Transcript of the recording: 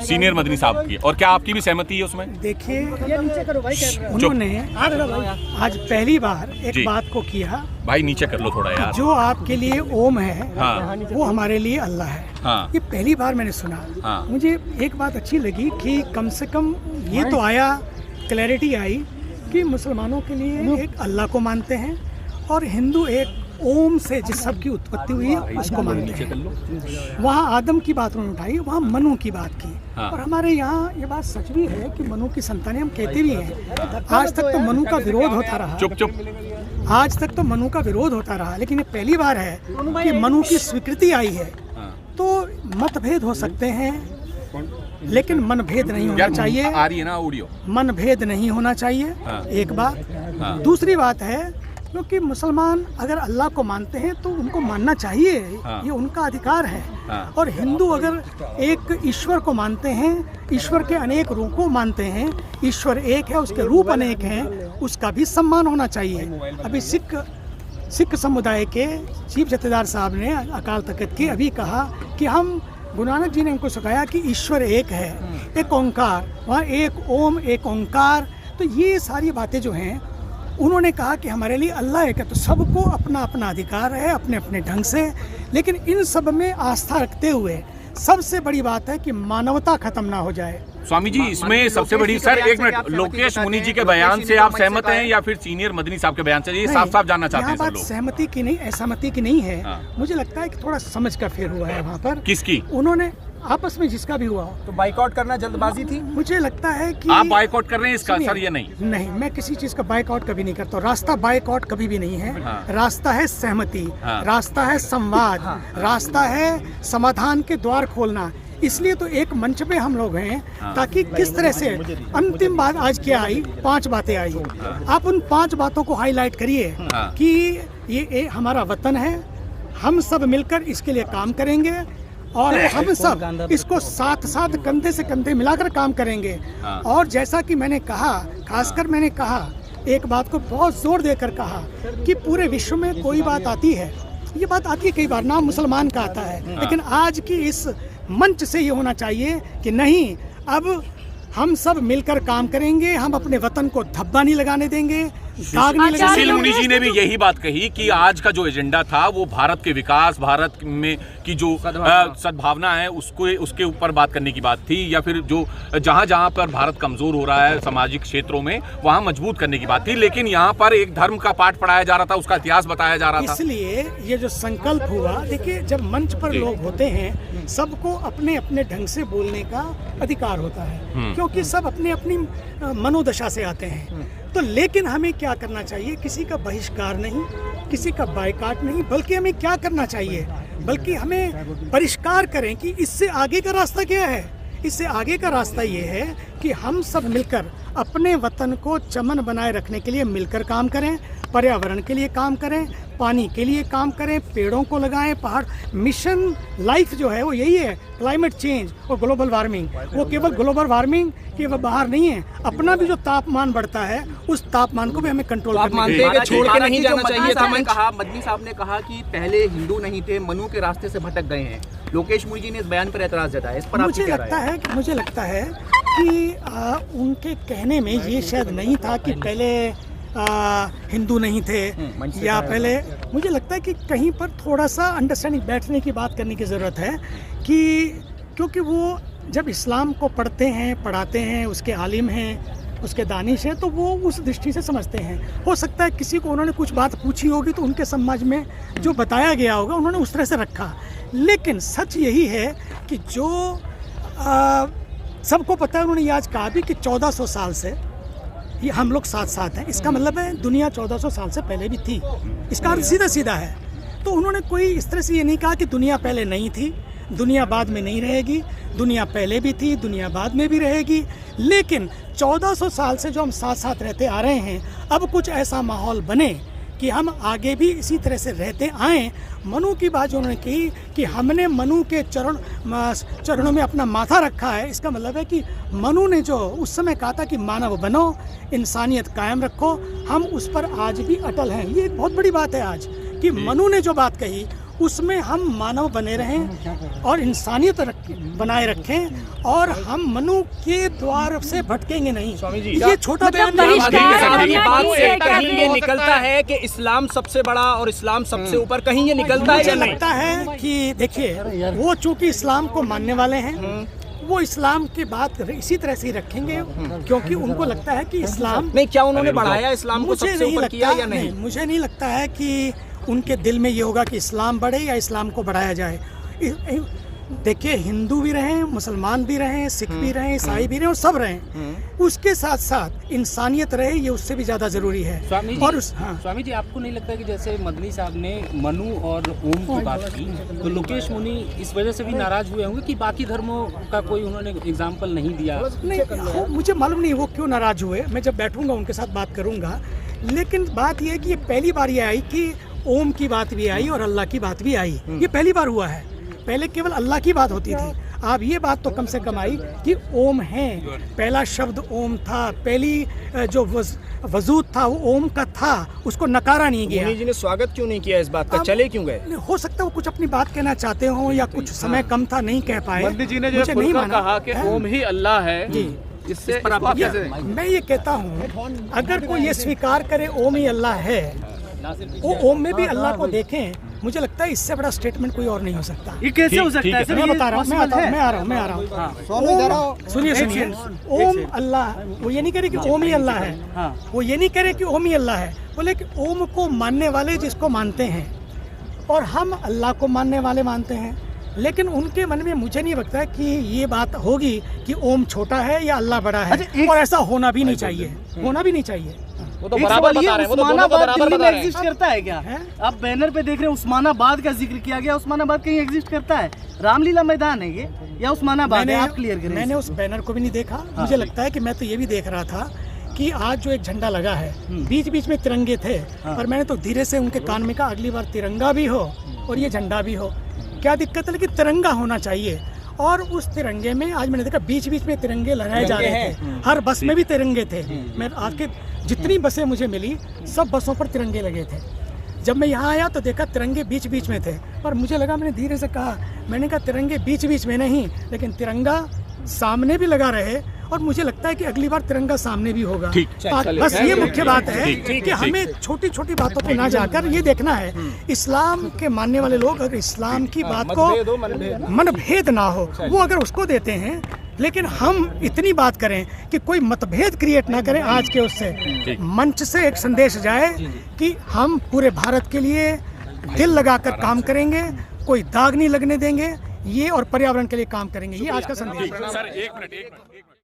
Senior Madani साहब की, और क्या आपकी भी सहमति है उसमें? देखिए, उन्होंने आज पहली बार एक बात को किया, भाई नीचे कर लो थोड़ा यार, जो आपके लिए ओम है हाँ, वो हमारे लिए अल्लाह है। हाँ, ये पहली बार मैंने सुना। हाँ, मुझे एक बात अच्छी लगी कि कम से कम ये तो आया, क्लैरिटी आई कि मुसलमानों के लिए एक अल्लाह को मानते हैं और हिंदू एक ओम से जिस सब की उत्पत्ति हुई है उसको मानते हैं। वहाँ आदम की बात उन्होंने उठाई, वहाँ मनु की बात की। हाँ। और हमारे यहाँ ये बात सच भी है कि मनु की संतानें हम कहते भी हैं। आज तक तो मनु का विरोध होता रहा, चुप चुप, आज तक तो मनु का विरोध होता रहा, लेकिन ये पहली बार है कि मनु की स्वीकृति आई है। तो मतभेद हो सकते हैं लेकिन मनभेद नहीं होना चाहिए। आ रही है ना ऑडियो? मनभेद नहीं होना चाहिए। हाँ। एक बात। हाँ। दूसरी बात है, क्योंकि मुसलमान अगर अल्लाह को मानते हैं तो उनको मानना चाहिए। हाँ। ये उनका अधिकार है। हाँ। और हिंदू अगर एक ईश्वर को मानते हैं, ईश्वर के अनेक रूपों मानते हैं, ईश्वर एक है, उसके रूप अनेक हैं, उसका भी सम्मान होना चाहिए। अभी सिख समुदाय के चीफ जथेदार साहब ने अकाल तख्त की अभी कहा कि हम, गुरु नानक जी ने हमको सिखाया कि ईश्वर एक है, एक ओंकार, वहाँ एक ओम एक ओंकार। तो ये सारी बातें जो हैं, उन्होंने कहा कि हमारे लिए अल्लाह एक है। तो सबको अपना अपना अधिकार है अपने अपने ढंग से, लेकिन इन सब में आस्था रखते हुए सबसे बड़ी बात है कि मानवता खत्म ना हो जाए। स्वामी जी, इसमें सबसे बड़ी, सर एक मिनट, लोकेश मुनि जी के बयान से आप सहमत हैं या फिर सीनियर मदनी साहब के बयान से? ये साफ साफ जानना चाहते हैं सब लोग। सहमति की नहीं, असहमति की नहीं है। हाँ। मुझे लगता है कि थोड़ा समझ का फेर हुआ है वहाँ पर। किसकी? उन्होंने आपस में जिसका भी हुआ हो। तो बाइकआउट करना जल्दबाजी थी? मुझे लगता है कि आप बाइकआउट कर रहे हैं इसका? सर ये नहीं, मैं किसी चीज का बाइकआउट कभी नहीं करता। रास्ता बाइकआउट कभी भी नहीं है। हाँ। रास्ता है सहमति। हाँ। रास्ता है संवाद। रास्ता है समाधान के द्वार खोलना। इसलिए तो एक मंच पे हम लोग हैं, ताकि किस तरह से अंतिम बात आज क्या आई, 5 बातें आई। आप उन 5 बातों को हाईलाइट करिए कि ये हमारा वतन है, हम सब मिलकर इसके लिए काम करेंगे और हम सब इसको साथ साथ कंधे से कंधे मिलाकर काम करेंगे। और जैसा कि मैंने कहा, खासकर मैंने कहा, एक बात को बहुत जोर देकर कहा कि पूरे विश्व में कोई बात आती है, ये बात आती है कई बार, नाम मुसलमान का आता है, लेकिन आज की इस मंच से ये होना चाहिए कि नहीं, अब हम सब मिलकर काम करेंगे, हम अपने वतन को धब्बा नहीं लगाने देंगे, दाग नहीं लगाने सुशील मुनि जी ने भी यही बात कही कि आज का जो एजेंडा था वो भारत के विकास, भारत में की जो सद्भावना है उसके ऊपर बात करने की बात थी, या फिर जो जहां जहां पर भारत कमजोर हो रहा है सामाजिक क्षेत्रों में, वहां मजबूत करने की बात थी। लेकिन यहाँ पर एक धर्म का पाठ पढ़ाया जा रहा था, उसका इतिहास बताया जा रहा था। इसलिए ये जो संकल्प हुआ, देखिए जब मंच पर लोग होते हैं, सबको अपने अपने ढंग से बोलने का अधिकार होता है, क्योंकि सब अपनी अपनी मनोदशा से आते हैं। तो लेकिन हमें क्या करना चाहिए? किसी का बहिष्कार नहीं, किसी का बायकॉट नहीं, बल्कि हमें क्या करना चाहिए, बल्कि हमें परिष्कार करें कि इससे आगे का रास्ता क्या है। इससे आगे का रास्ता ये है कि हम सब मिलकर अपने वतन को चमन बनाए रखने के लिए मिलकर काम करें, पर्यावरण के लिए काम करें, पानी के लिए काम करें, पेड़ों को लगाएं, पहाड़। मिशन लाइफ जो है वो यही है, क्लाइमेट चेंज और ग्लोबल वार्मिंग। वो केवल ग्लोबल वार्मिंग के बाहर नहीं है, अपना भी जो तापमान बढ़ता है उस तापमान को भी हमें कंट्रोल करना चाहिए। छोड़ के नहीं जाना चाहिए था। मदनी साहब ने कहा कि पहले हिंदू नहीं थे, मनु के रास्ते से भटक गए हैं। लोकेश मुनि जी ने इस बयान पर एतराज जताया, इस पर मुझे लगता है कि उनके कहने में ये शायद नहीं था कि पहले हिंदू नहीं थे, या पहले, मुझे लगता है कि कहीं पर थोड़ा सा अंडरस्टैंडिंग, बैठने की बात करने की ज़रूरत है कि क्योंकि वो जब इस्लाम को पढ़ते हैं, पढ़ाते हैं, उसके आलिम हैं, उसके दानिश हैं, तो वो उस दृष्टि से समझते हैं। हो सकता है किसी को उन्होंने कुछ बात पूछी होगी तो उनके समाज में जो बताया गया होगा उन्होंने उस तरह से रखा। लेकिन सच यही है कि जो सबको पता है, उन्होंने ये आज कहा भी कि 1400 साल से ये हम लोग साथ साथ हैं। इसका मतलब है दुनिया 1400 साल से पहले भी थी। इसका अर्थ सीधा सीधा है। तो उन्होंने कोई इस तरह से ये नहीं कहा कि दुनिया पहले नहीं थी, दुनिया बाद में नहीं रहेगी। दुनिया पहले भी थी, दुनिया बाद में भी रहेगी। लेकिन 1400 साल से जो हम साथ साथ रहते आ रहे हैं, अब कुछ ऐसा माहौल बने कि हम आगे भी इसी तरह से रहते आएँ। मनु की बात जो उन्होंने की कि हमने मनु के चरणों में अपना माथा रखा है, इसका मतलब है कि मनु ने जो उस समय कहा था कि मानव बनो, इंसानियत कायम रखो, हम उस पर आज भी अटल हैं। ये एक बहुत बड़ी बात है आज कि मनु ने जो बात कही उसमें हम मानव बने रहें और इंसानियत बनाए रखें और हम मनु के द्वार से भटकेंगे नहीं। ये छोटा बयान नहीं है। आपकी बात से कहीं ये निकलता है कि इस्लाम सबसे बड़ा और इस्लाम सबसे ऊपर, कहीं ये निकलता है मुझे या नहीं? लगता है कि देखिए, वो चूंकि इस्लाम को मानने वाले हैं, वो इस्लाम की बात इसी तरह से ही रखेंगे, क्योंकि उनको लगता है कि इस्लाम नहीं, क्या उन्होंने बढ़ाया इस्लाम को मुझे सबसे नहीं ऊपर किया लगता, या नहीं? मुझे नहीं लगता है कि उनके दिल में ये होगा कि इस्लाम बढ़े या इस्लाम को बढ़ाया जाए। देखिए, हिंदू भी रहें, मुसलमान भी रहें, सिख भी रहें, ईसाई भी रहें और सब रहें, उसके साथ साथ इंसानियत रहे, ये उससे भी ज़्यादा ज़रूरी है। स्वामी जी, और स्वामी जी, आपको नहीं लगता कि जैसे मदनी साहब ने मनु और ओम की बात की, तो लोकेश मुनि इस वजह से भी नाराज हुए होंगे कि बाकी धर्मों का कोई उन्होंने एग्जाम्पल नहीं दिया? नहीं, मुझे मालूम नहीं वो क्यों नाराज हुए, मैं जब बैठूंगा उनके साथ बात करूंगा। लेकिन बात यह है कि ये पहली बार ये आई कि ओम की बात भी आई और अल्लाह की बात भी आई, ये पहली बार हुआ है। पहले केवल अल्लाह की बात होती थी, अब ये बात तो कम से कम आई कि ओम है। पहला शब्द ओम था, पहली जो वजूद था वो ओम का था, उसको नकारा नहीं गया। मुनि जी ने स्वागत क्यों नहीं किया इस बात का, चले क्यों गए? हो सकता है वो कुछ अपनी बात कहना चाहते हो या कुछ समय कम था, नहीं कह पाए। मोदी जी ने जो मुझे नहीं माना कहा कि ओम ही अल्लाह है, जी, इससे मैं ये कहता हूँ, अगर कोई ये स्वीकार करे ओम ही अल्लाह है, वो ओम में भी अल्लाह को देखें, मुझे लगता है इससे बड़ा स्टेटमेंट कोई और नहीं हो सकता। ये कैसे हो सकता है? मैं बता रहा हूँ, मैं आ रहा हूँ। सुनिए, ओम अल्लाह, वो ये नहीं कह रहे कि ओम ही अल्लाह है, वो ये नहीं कह रहे कि ओम ही अल्लाह है, बोले कि ओम को मानने वाले जिसको मानते हैं, और हम अल्लाह को मानने वाले मानते हैं। लेकिन उनके मन में मुझे नहीं लगता कि ये बात होगी कि ओम छोटा है या अल्लाह बड़ा है, और ऐसा होना भी नहीं चाहिए, होना भी नहीं चाहिए। वो तो बराबर बता रहे हैं, वो तो दोनों को बराबर बता रहे हैं। एग्जिस्ट करता है क्या? आप बैनर पे देख रहे हैं उस्मानाबाद का जिक्र किया गया, उस्मानाबाद कहीं एग्जिस्ट करता है? रामलीला मैदान है ये या उस्मानाबाद है? आप क्लियर करें। मैंने उस बैनर को भी नहीं देखा, मुझे लगता है कि मैं तो ये भी देख रहा था कि आज जो एक झंडा लगा है, बीच बीच में तिरंगे थे, पर मैंने तो धीरे से उनके कान में कहा अगली बार तिरंगा भी हो और ये झंडा भी हो, क्या दिक्कत है, लेकिन तिरंगा होना चाहिए। और उस तिरंगे में आज मैंने देखा बीच बीच में तिरंगे लहराए जा रहे थे, हर बस में भी तिरंगे थे। मैं आज के जितनी बसें मुझे मिली, सब बसों पर तिरंगे लगे थे। जब मैं यहाँ आया तो देखा तिरंगे बीच बीच में थे, पर मुझे लगा, मैंने धीरे से कहा, मैंने कहा तिरंगे बीच बीच में नहीं, लेकिन तिरंगा सामने भी लगा रहे, और मुझे लगता है कि अगली बार तिरंगा सामने भी होगा। बस ये मुख्य बात है कि हमें छोटी छोटी बातों पे ना जाकर ये देखना है, इस्लाम के मानने वाले लोग अगर इस्लाम की बात को मनभेद ना हो, वो अगर उसको देते हैं, लेकिन हम इतनी बात करें कि कोई मतभेद क्रिएट ना करें। आज के उससे मंच से एक संदेश जाए कि हम पूरे भारत के लिए दिल लगाकर काम करेंगे, कोई दाग नहीं लगने देंगे, ये और पर्यावरण के लिए काम करेंगे, ये आज का संदेश है। सर, एक मिनट